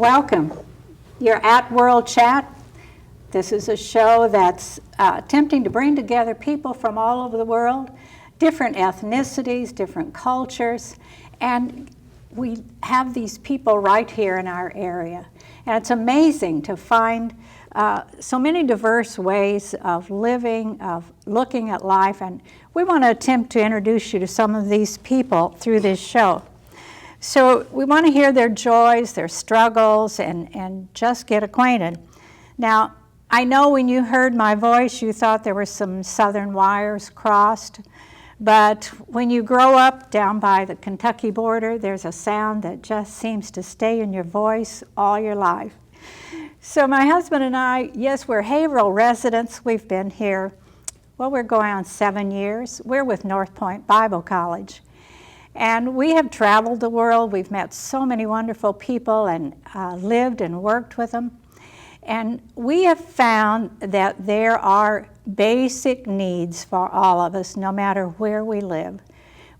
Welcome. You're at World Chat. This is a show that's attempting to bring together people from all over the world, different ethnicities, different cultures, and we have these people right here in our area. And it's amazing to find so many diverse ways of living, of looking at life, and we want to attempt to introduce you to some of these people through this show. So we want to hear their joys, their struggles, and just get acquainted. Now, I know when you heard my voice, you thought there were some southern wires crossed, but when you grow up down by the Kentucky border, there's a sound that just seems to stay in your voice all your life. So my husband and I, yes, we're Haverhill residents. We've been here, well, we're going on 7 years. We're with Northpoint Bible College. And we have traveled the world. We've met so many wonderful people and lived and worked with them. And we have found that there are basic needs for all of us, no matter where we live.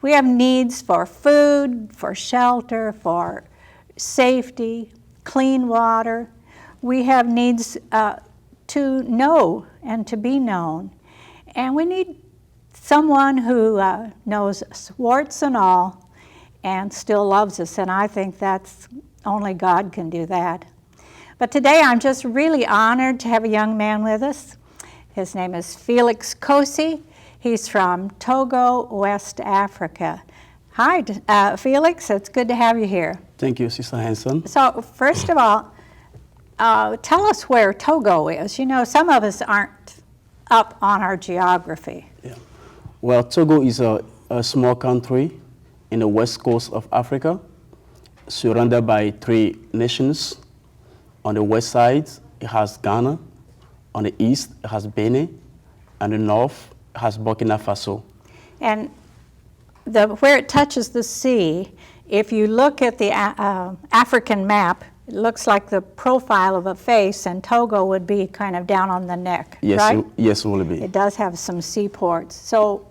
We have needs for food, for shelter, for safety, clean water. We have needs to know and to be known. And we need someone who knows warts and all and still loves us, and I think that's only God can do that. But today I'm just really honored to have a young man with us. His name is Felix Kossi. He's from Togo, West Africa. Hi, Felix, it's good to have you here. Thank you, Sister Henson. So first of all, tell us where Togo is. You know, some of us aren't up on our geography. Yeah. Well, Togo is a small country in the west coast of Africa, surrounded by 3 nations. On the west side, it has Ghana. On the east, it has Benin. And the north, it has Burkina Faso. And where it touches the sea, if you look at the African map, it looks like the profile of a face, and Togo would be kind of down on the neck, yes, right? Yes, it will be. It does have some seaports. So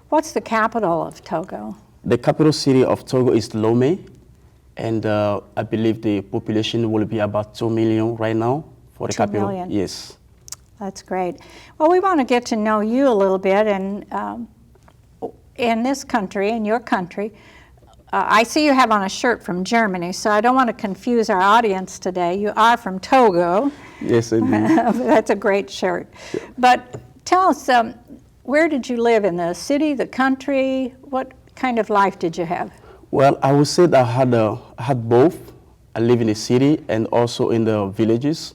what's the capital of Togo? The capital city of Togo is Lomé. And I believe the population will be about 2 million right now for the 2 capital. million. Yes. That's great. Well, we want to get to know you a little bit, and in this country, in your country, I see you have on a shirt from Germany, so I don't want to confuse our audience today. You are from Togo. Yes, indeed. That's a great shirt. Yeah. But tell us, where did you live, in the city, the country? What kind of life did you have? Well, I would say that I had both. I live in the city and also in the villages.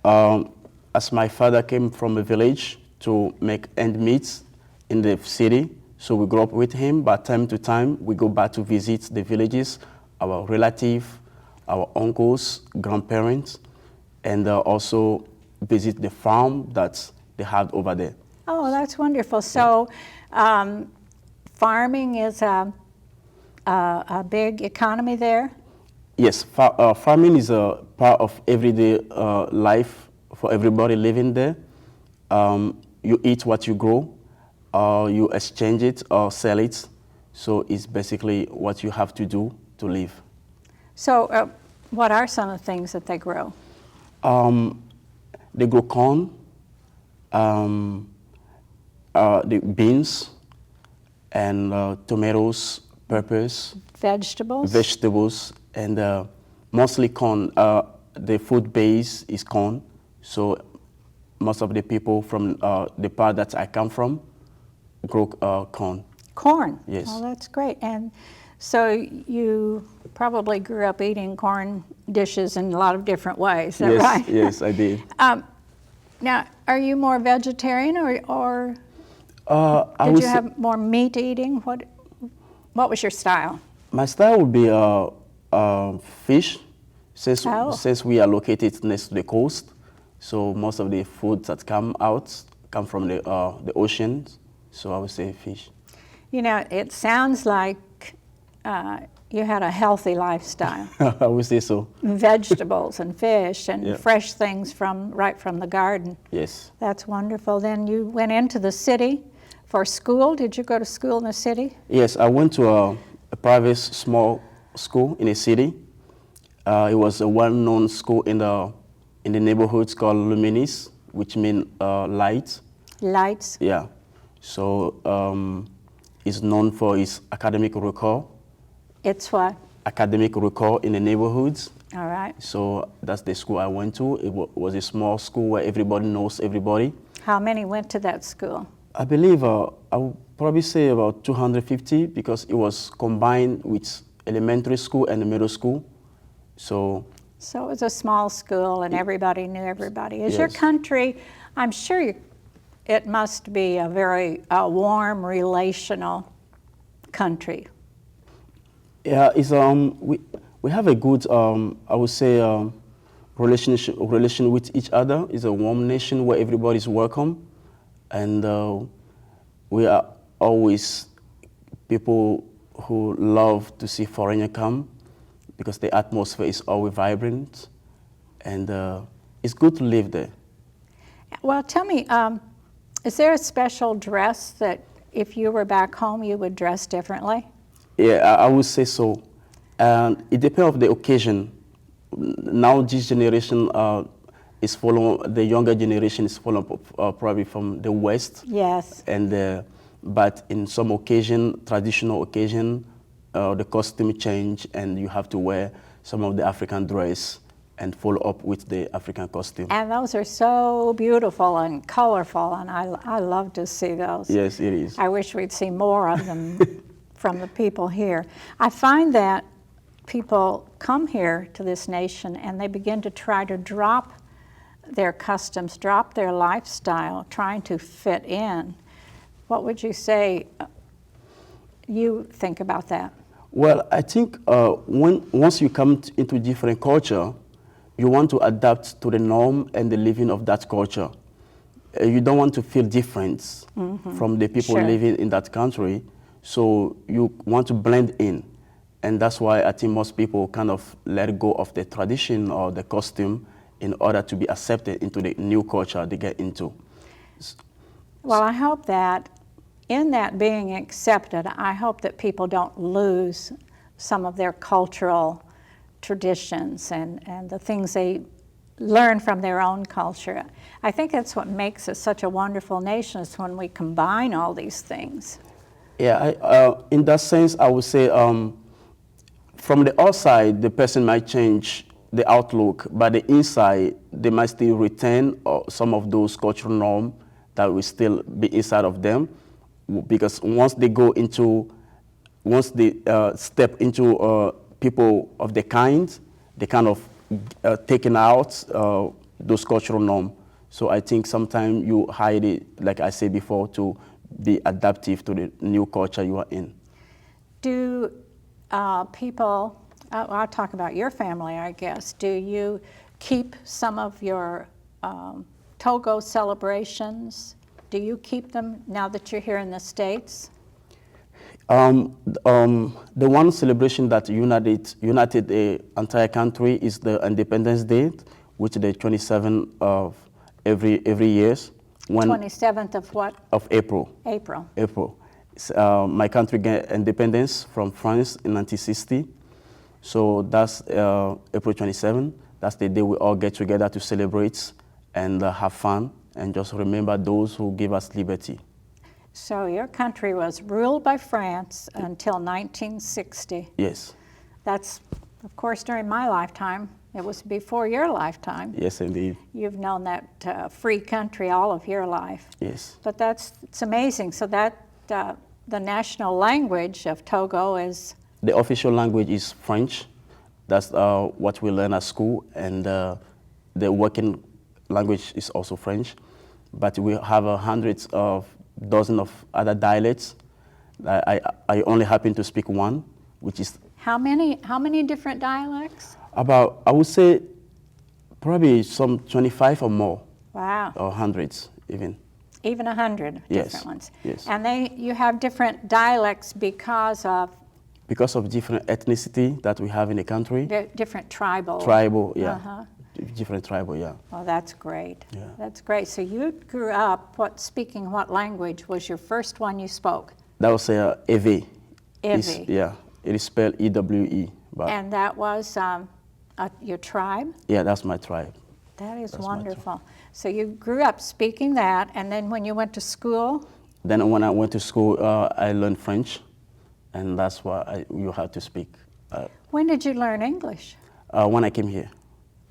As my father came from a village to make ends meet in the city, so we grew up with him, but time to time we go back to visit the villages, our relatives, our uncles, grandparents, and also visit the farm that they had over there. Oh, that's wonderful. So farming is a big economy there? Yes, farming is a part of everyday life for everybody living there. You eat what you grow, you exchange it or sell it. So it's basically what you have to do to live. So what are some of the things that they grow? They grow corn, the beans, and tomatoes, peppers, vegetables, and mostly corn. The food base is corn, so most of the people from the part that I come from grow corn. Corn? Yes. Oh, that's great. And so you probably grew up eating corn dishes in a lot of different ways, is that right? Yes, I did. Now, are you more vegetarian or did you have more meat eating? What was your style? My style would be fish, since we are located next to the coast. So most of the foods that come from the ocean. So I would say fish. You know, it sounds like you had a healthy lifestyle. I would say so. Vegetables and fish and fresh things right from the garden. Yes. That's wonderful. Then you went into the city for school. Did you go to school in the city? Yes, I went to a private small school in a city. It was a well-known school in the neighborhoods called Luminis, which means light. Lights. Yeah. So it's known for its academic record. It's what? Academic record in the neighborhoods. All right. So that's the school I went to. It was a small school where everybody knows everybody. How many went to that school? I believe I would probably say about 250 because it was combined with elementary school and the middle school. So it was a small school and everybody knew everybody. Is your Yes. country, I'm sure it must be a very warm, relational country. yeah, it's we have a good I would say relation with each other. It's a warm nation where everybody's welcome, and we are always people who love to see foreigners come because the atmosphere is always vibrant, and it's good to live there. Well, tell me, is there a special dress that if you were back home you would dress differently? Yeah, I would say so. And it depends on the occasion. Now this generation is following, the younger generation is following probably from the West. Yes. And but in some occasion, traditional occasion, the costume change and you have to wear some of the African dress and follow up with the African costume. And those are so beautiful and colorful, and I love to see those. Yes, it is. I wish we'd see more of them from the people here. I find that people come here to this nation and they begin to try to drop their customs, drop their lifestyle, trying to fit in. What would you say you think about that? Well, I think once you come into different culture, you want to adapt to the norm and the living of that culture. You don't want to feel different from the people Sure. living in that country, so you want to blend in. And that's why I think most people kind of let go of the tradition or the costume in order to be accepted into the new culture they get into. Well, I hope that in that being accepted, I hope that people don't lose some of their cultural traditions and the things they learn from their own culture. I think that's what makes us such a wonderful nation, is when we combine all these things. Yeah, in that sense, I would say from the outside, the person might change the outlook, but the inside, they might still retain some of those cultural norms that will still be inside of them, because once they step into people of the kind, they kind of taken out those cultural norms. So I think sometimes you hide it, like I said before, to be adaptive to the new culture you are in. Do people, I'll talk about your family, I guess. Do you keep some of your Togo celebrations? Do you keep them now that you're here in the States? The one celebration that united the entire country is the Independence Day, which is the 27th of every year. 27th of what? Of April. April. April. My country got independence from France in 1960. So that's April 27th. That's the day we all get together to celebrate and have fun and just remember those who gave us liberty. So your country was ruled by France until 1960. Yes. That's, of course, during my lifetime. It was before your lifetime. Yes, indeed. You've known that free country all of your life. Yes. But it's amazing. So that the national language of Togo is? The official language is French. That's what we learn at school, and the working language is also French. But we have hundreds of dozens of other dialects. I only happen to speak one, which is... How many different dialects? About, I would say, probably some 25 or more. Wow. Or hundreds, even. Even 100 Yes. different ones. Yes. And you have different dialects because of? Because of different ethnicity that we have in the country. Different tribal. Tribal, yeah. Uh-huh. Different tribal, yeah. Oh, that's great. Yeah. That's great. So you grew up speaking what language was your first one you spoke? That was Ewe. Ewe. Yeah, it is spelled E-W-E. But And that was your tribe? Yeah, that's my tribe. That is That's my tribe. wonderful. So you grew up speaking that, and then when you went to school, Then when I went to school, I learned French, and that's why you had to speak. when did you learn English? When I came here,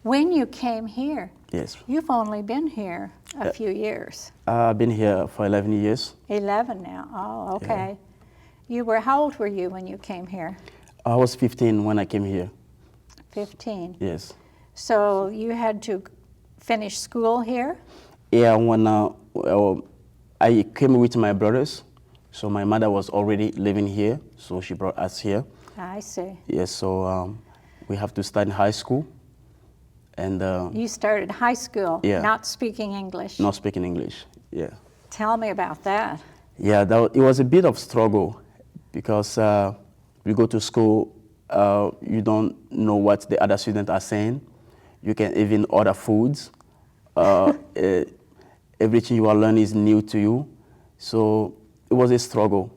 When you came here? yes. You've only been here a few years. I've been here for 11 years. 11 now. Oh, okay. You were, how old were you when you came here? I was 15 when I came here. 15. Yes. So you had to finish school here? Yeah, when I came with my brothers, so my mother was already living here, so she brought us here. I see. Yes, so we have to start in high school, and You started high school Yeah. not speaking English. not speaking English. Yeah. Tell me about that. Yeah, it was a bit of struggle because you go to school, you don't know what the other students are saying. You can even order foods. Everything you are learning is new to you. So it was a struggle.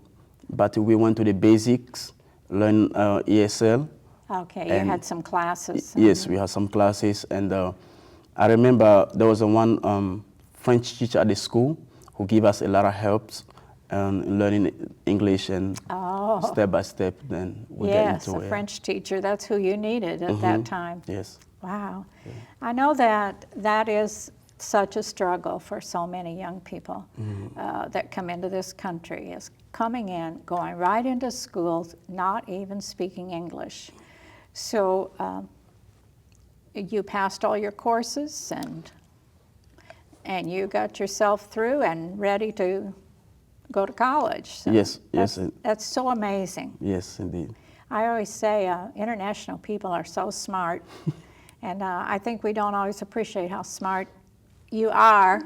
But we went to the basics, learn ESL. Okay, you And- had some classes. Yes, we had some classes. And I remember there was one French teacher at the school who gave us a lot of help in learning English, and Oh. step by step, then we get Yes, into a it. French teacher, that's who you needed at that time. Yes. Wow. I know that that is such a struggle for so many young people that come into this country, is coming in, going right into schools, not even speaking English. So you passed all your courses and you got yourself through and ready to go to college. So Yes, that's, yes, that's so amazing. Yes, indeed. I always say international people are so smart, and I think we don't always appreciate how smart you are,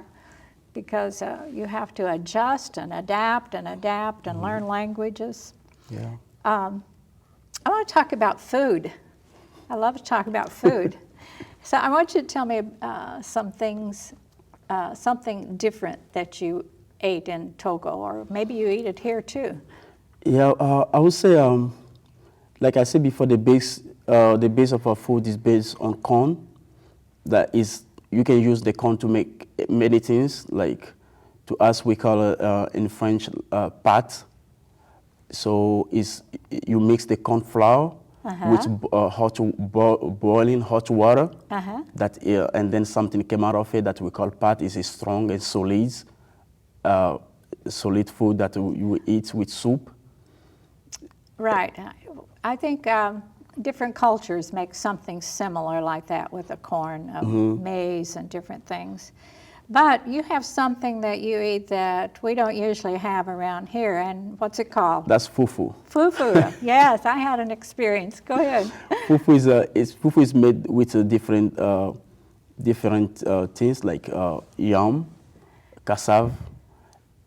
because you have to adjust and adapt and learn languages. Yeah. I want to talk about food. I love to talk about food. So I want you to tell me some things, something different that you ate in Togo, or maybe you eat it here too. Yeah, I would say, like I said before, the base of our food is based on corn. That is, you can use the corn to make many things. Like, to us, we call it in French pâte. So you mix the corn flour with boiling hot water. And then something came out of it that we call pâte. Is a strong and solid food that you eat with soup. Right. I think different cultures make something similar like that with the corn, maize and different things. But you have something that you eat that we don't usually have around here, and what's it called? That's fufu. Fufu. Yes, I had an experience. Go ahead. Fufu is made with different things like yam, cassava,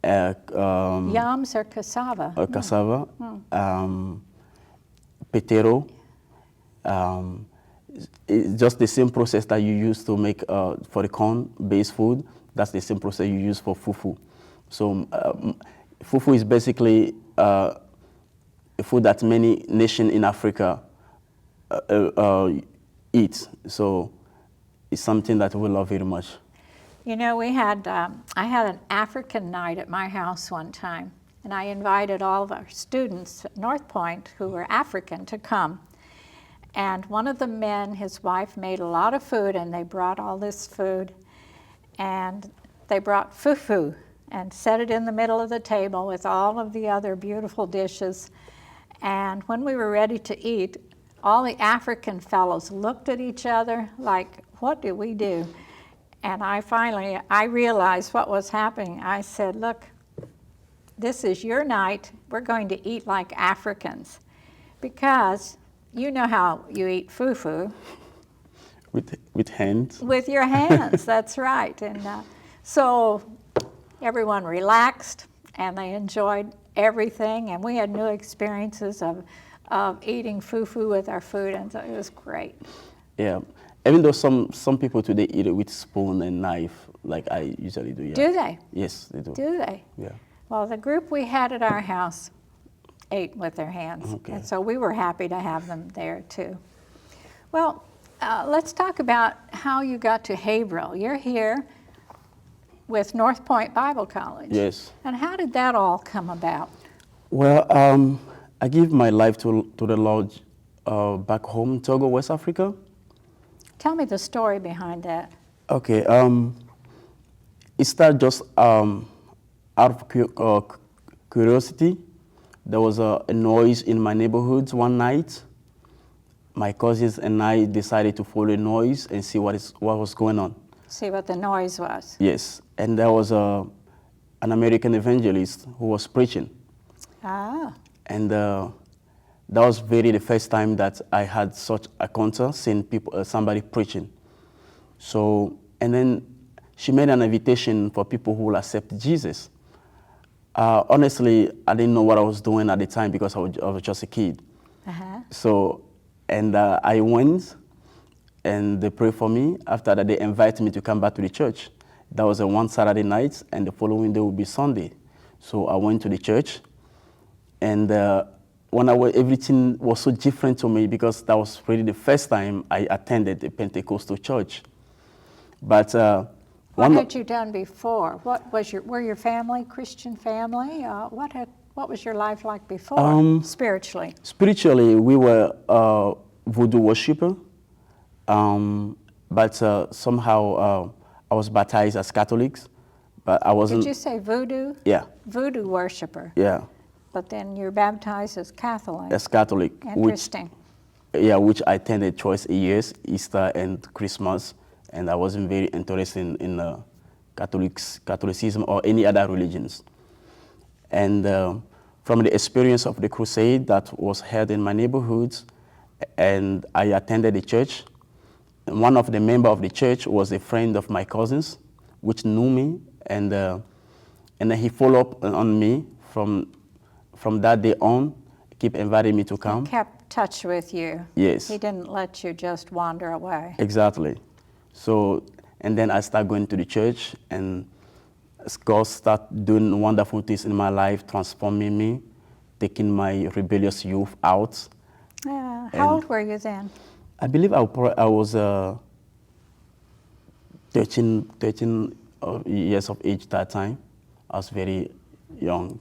Yams or cassava? cassava, potato. It's just the same process that you use to make for the corn-based food. That's the same process you use for fufu. So fufu is basically a food that many nations in Africa eat. So it's something that we love very much. You know, I had an African night at my house one time, and I invited all of our students at Northpoint who were African to come. And one of the men, his wife, made a lot of food, and they brought all this food, and they brought fufu and set it in the middle of the table with all of the other beautiful dishes. And when we were ready to eat, all the African fellows looked at each other like, what do we do? And I realized what was happening. I said, look, this is your night. We're going to eat like Africans, because you know how you eat fufu. With hands? With your hands, that's right. And so everyone relaxed, and they enjoyed everything, and we had new experiences of eating fufu with our food, and so it was great. Yeah. Even though some people today eat it with spoon and knife, like I usually do. Yeah. Do they? Yes, they do. Do they? Yeah. Well, the group we had at our house ate with their hands, Okay. and so we were happy to have them there too. Well, Let's talk about how you got to Haverhill. You're here with Northpoint Bible College. Yes. And how did that all come about? Well, I give my life to the Lord back home, Togo, West Africa. Tell me the story behind that. Okay. It started just out of curiosity. There was a noise in my neighborhood one night. My cousins and I decided to follow the noise and see what was going on. See what the noise was. Yes, and there was an American evangelist who was preaching. Ah. And that was the first time that I had such a encounter, seeing somebody preaching. So, and then she made an invitation for people who will accept Jesus. Honestly, I didn't know what I was doing at the time because I was just a kid. Uh-huh. So, and I went, and they prayed for me. After that, they invited me to come back to the church. That was one Saturday night, and the following day would be Sunday. So I went to the church, and when everything was so different to me because that was really the first time I attended a Pentecostal church. But what had you done before? Were your family Christian family? What was your life like before, spiritually? Spiritually, we were voodoo worshiper, but somehow I was baptized as Catholics, but I wasn't. Did you say voodoo? Yeah. Voodoo worshiper. Yeah. But then you're baptized as Catholic. As Catholic. Interesting. Which I attended twice a year, Easter and Christmas, and I wasn't very interested in Catholicism or any other religions. And from the experience of the crusade that was held in my neighborhood, and I attended the church, and one of the members of the church was a friend of my cousins, which knew me, and then he followed up on me from that day on, keep inviting me to come. He kept touch with you. Yes. He didn't let you just wander away. Exactly. So, and then I started going to the church, and God started doing wonderful things in my life, transforming me, taking my rebellious youth out. Yeah. How old were you then? I believe I was 13 years of age that time. I was very young.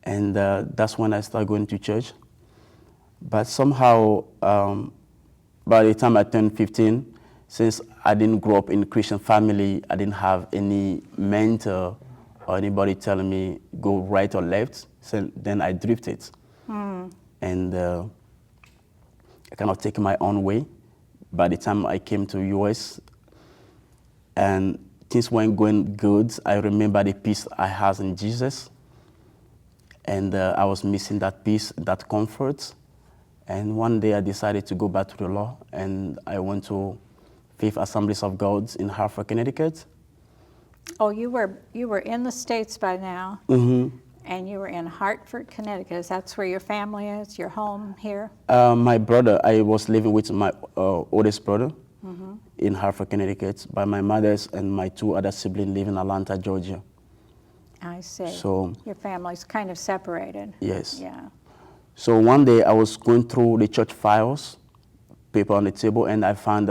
And that's when I started going to church. But somehow, by the time I turned 15, since I didn't grow up in a Christian family, I didn't have any mentor or anybody telling me go right or left. So then I drifted. And I kind of take my own way. By the time I came to US, and things weren't going good, I remember the peace I had in Jesus. And I was missing that peace, that comfort. And one day I decided to go back to the law, and I went to Faith Assemblies of God in Hartford, Connecticut. Oh, you were in the States by now, and you were in Hartford, Connecticut. That's where your family is, your home here? My brother, I was living with my oldest brother in Hartford, Connecticut, but my mother's and my two other siblings live in Atlanta, Georgia. I see. So your family's kind of separated. Yes. Yeah. So one day I was going through the church files, paper on the table, and I found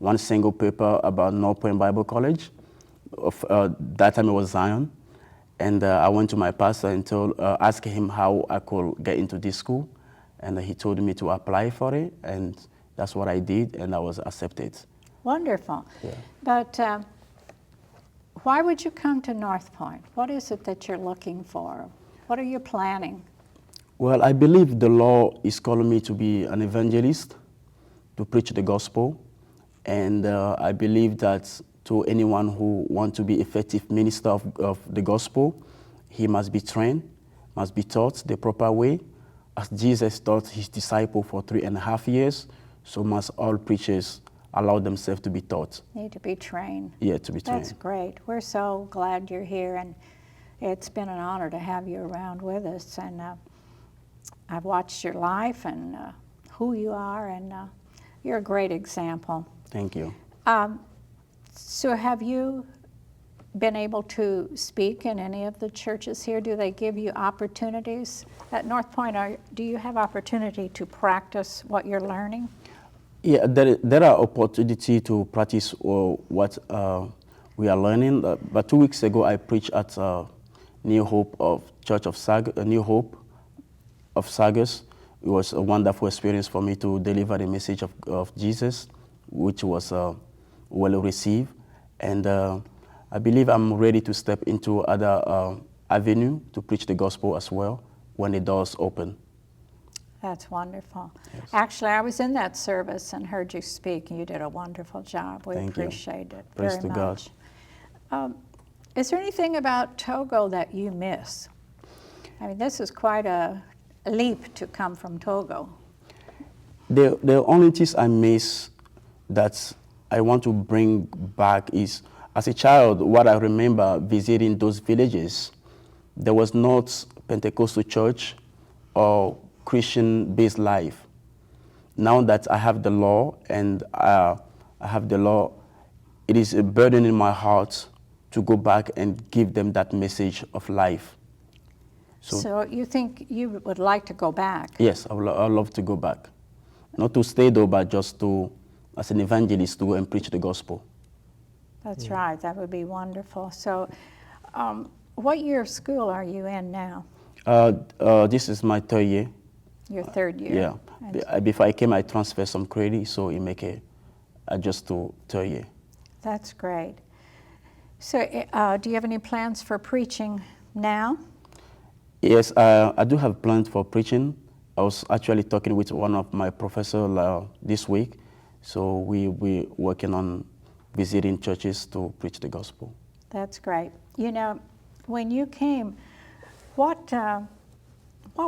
one single paper about Northpoint Bible College. That time it was Zion. And I went to my pastor and asked him how I could get into this school. And he told me to apply for it, and that's what I did, and I was accepted. Wonderful. Yeah. But why would you come to Northpoint? What is it that you're looking for? What are you planning? Well, I believe the Lord is calling me to be an evangelist, to preach the gospel. And I believe that to anyone who wants to be effective minister of the gospel, he must be trained, must be taught the proper way. As Jesus taught his disciples for 3.5 years, so must all preachers allow themselves to be taught. Need to be trained. Yeah, to be trained. That's great. We're so glad you're here, and it's been an honor to have you around with us. And I've watched your life and who you are, and you're a great example. Thank you. So have you been able to speak in any of the churches here? Do they give you opportunities? At Northpoint, do you have opportunity to practice what you're learning? Yeah, there are opportunity to practice what we are learning. But 2 weeks ago, I preached at New Hope of Church of New Hope of Sagas. It was a wonderful experience for me to deliver the message of Jesus, which was well received. And I believe I'm ready to step into other avenue to preach the gospel as well when the doors open. That's wonderful. Yes. Actually, I was in that service and heard you speak, and you did a wonderful job. We Thank you. appreciate it Praise very to God. much. Is there anything about Togo that you miss? I mean, this is quite a leap to come from Togo. The only things I miss that I want to bring back is, as a child, what I remember visiting those villages, there was not Pentecostal church or Christian-based life. Now that I have the law and it is a burden in my heart to go back and give them that message of life. So you think you would like to go back? Yes, I'd love to go back. Not to stay though, but just to, as an evangelist, to go and preach the gospel. That's right. That would be wonderful. So what year of school are you in now? This is my 3rd year. Your 3rd year? Yeah. Before I came, I transferred some credit, so it make it adjust to 3rd year. That's great. So do you have any plans for preaching now? Yes, I do have plans for preaching. I was actually talking with one of my professors this week, so we're working on visiting churches to preach the gospel. That's great. You know, when you came, what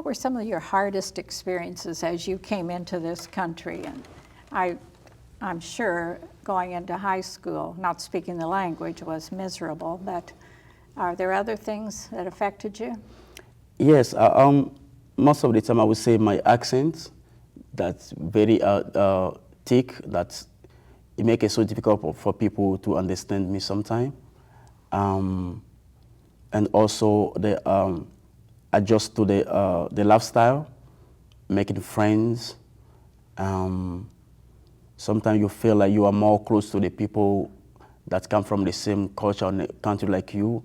were some of your hardest experiences as you came into this country? And I'm sure going into high school, not speaking the language, was miserable, but are there other things that affected you? Yes, most of the time I would say my accent, that's very thick, that it makes it so difficult for people to understand me sometimes. And also the adjust to the lifestyle, making friends. Sometimes you feel like you are more close to the people that come from the same culture and country like you,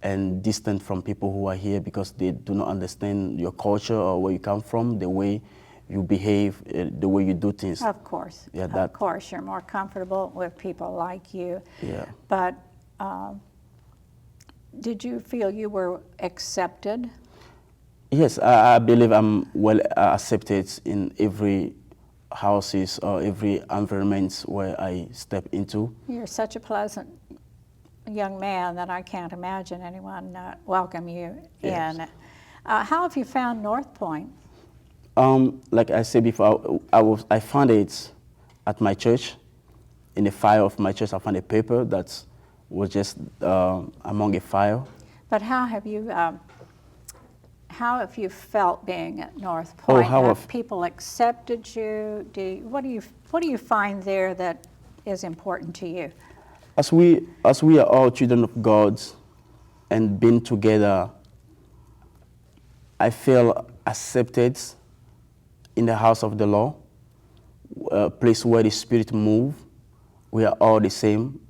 and distant from people who are here because they do not understand your culture or where you come from, the way you behave, the way you do things. Of course. Yeah, of course, you're more comfortable with people like you. Yeah. But did you feel you were accepted? Yes, I believe I'm well accepted in every houses or every environment where I step into. You're such a pleasant young man that I can't imagine anyone welcome you Yes. in. How have you found Northpoint? Like I said before, I found it at my church. In the file of my church, I found a paper that was just among a file. But how have you felt being at Northpoint? Have people accepted you? What do you find there that is important to you? As we are all children of God and being together, I feel accepted in the house of the Lord, a place where the Spirit moves. We are all the same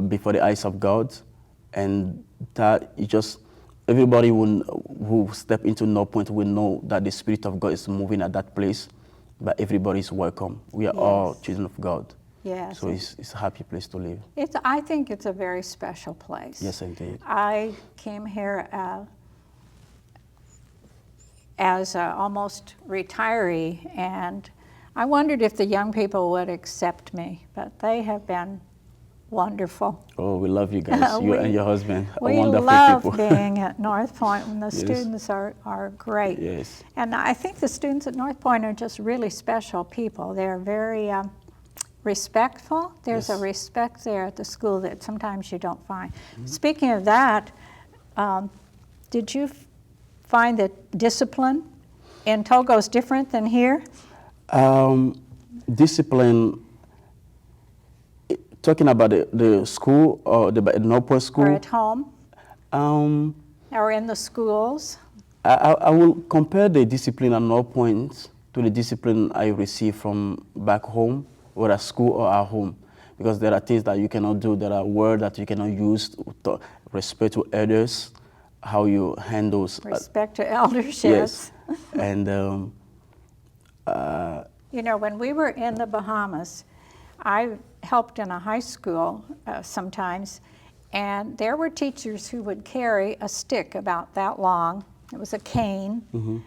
before the eyes of God, and that it just everybody who step into Northpoint will know that the Spirit of God is moving at that place, but everybody is welcome. We are all children of God. Yes. So it's a happy place to live. I think it's a very special place. Yes, indeed. I came here as almost retiree, and I wondered if the young people would accept me, but they have been wonderful. Oh, we love you guys, you and your husband are We wonderful love people. being at Northpoint, and the Yes. students are great. Yes. And I think the students at Northpoint are just really special people. They're very respectful. There's a Yes. respect there at the school that sometimes you don't find. Speaking of that, did you find that discipline in Togo is different than here? Discipline, talking about the school or the Northpoint school. Or at home? Or in the schools? I will compare the discipline at Northpoint to the discipline I receive from back home, whether at school or at home. Because there are things that you cannot do, there are words that you cannot use, to respect to others, how you handle. Respect to elders, Yes. And you know, when we were in the Bahamas, I helped in a high school sometimes, and there were teachers who would carry a stick about that long. It was a cane.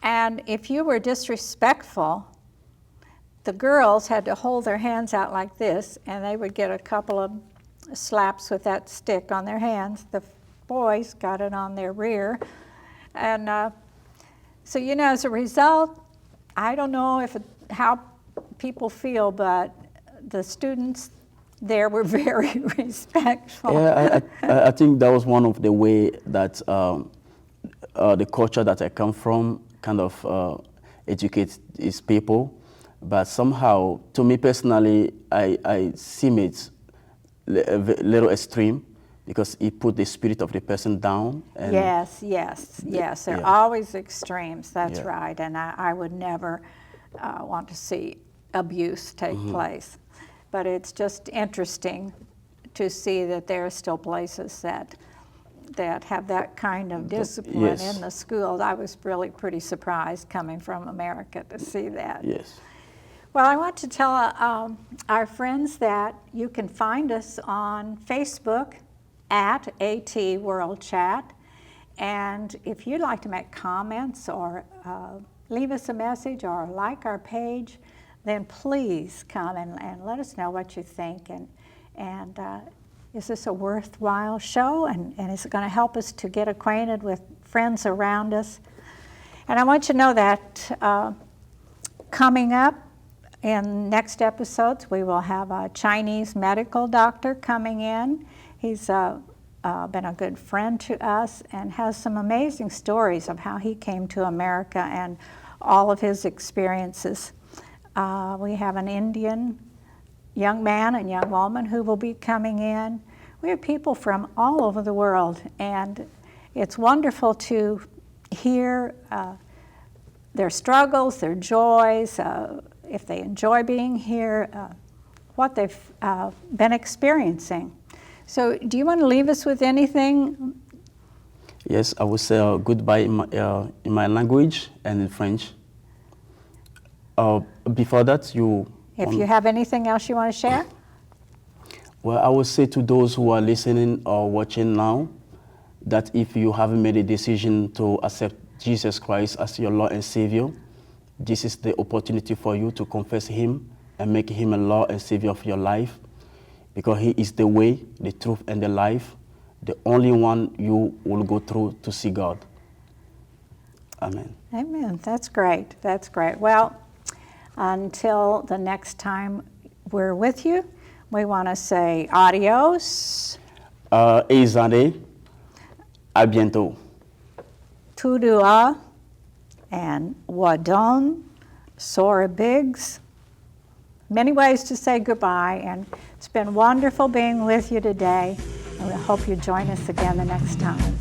And if you were disrespectful, the girls had to hold their hands out like this, and they would get a couple of slaps with that stick on their hands. The boys got it on their rear. And so, you know, as a result, I don't know how people feel, but the students there were very respectful. Yeah, I think that was one of the way that the culture that I come from kind of educates its people. But somehow, to me personally, I see it a little extreme because it put the spirit of the person down. And Yes. They're always extremes, that's Yeah. right. And I would never want to see abuse take place. But it's just interesting to see that there are still places that have that kind of discipline Yes. in the schools. I was really pretty surprised coming from America to see that. Yes. Well, I want to tell our friends that you can find us on Facebook at AT World Chat. And if you'd like to make comments or leave us a message or like our page, then please come and let us know what you think. And is this a worthwhile show? And is it going to help us to get acquainted with friends around us? And I want you to know that coming up in next episodes, we will have a Chinese medical doctor coming in. He's been a good friend to us and has some amazing stories of how he came to America and all of his experiences. We have an Indian young man and young woman who will be coming in. We have people from all over the world, and it's wonderful to hear their struggles, their joys, if they enjoy being here, what they've been experiencing. So do you want to leave us with anything? Yes, I will say goodbye in my language and in French. Before that, If you have anything else you want to share? Well, I will say to those who are listening or watching now, that if you haven't made a decision to accept Jesus Christ as your Lord and Savior, this is the opportunity for you to confess Him and make Him a Lord and Savior of your life, because He is the way, the truth, and the life, the only one you will go through to see God. Amen. Amen. That's great. That's great. Well, until the next time we're with you, we want to say adios. Et à bientôt. Tudua and Wadon, Sora Biggs. Many ways to say goodbye, and it's been wonderful being with you today, and we hope you join us again the next time.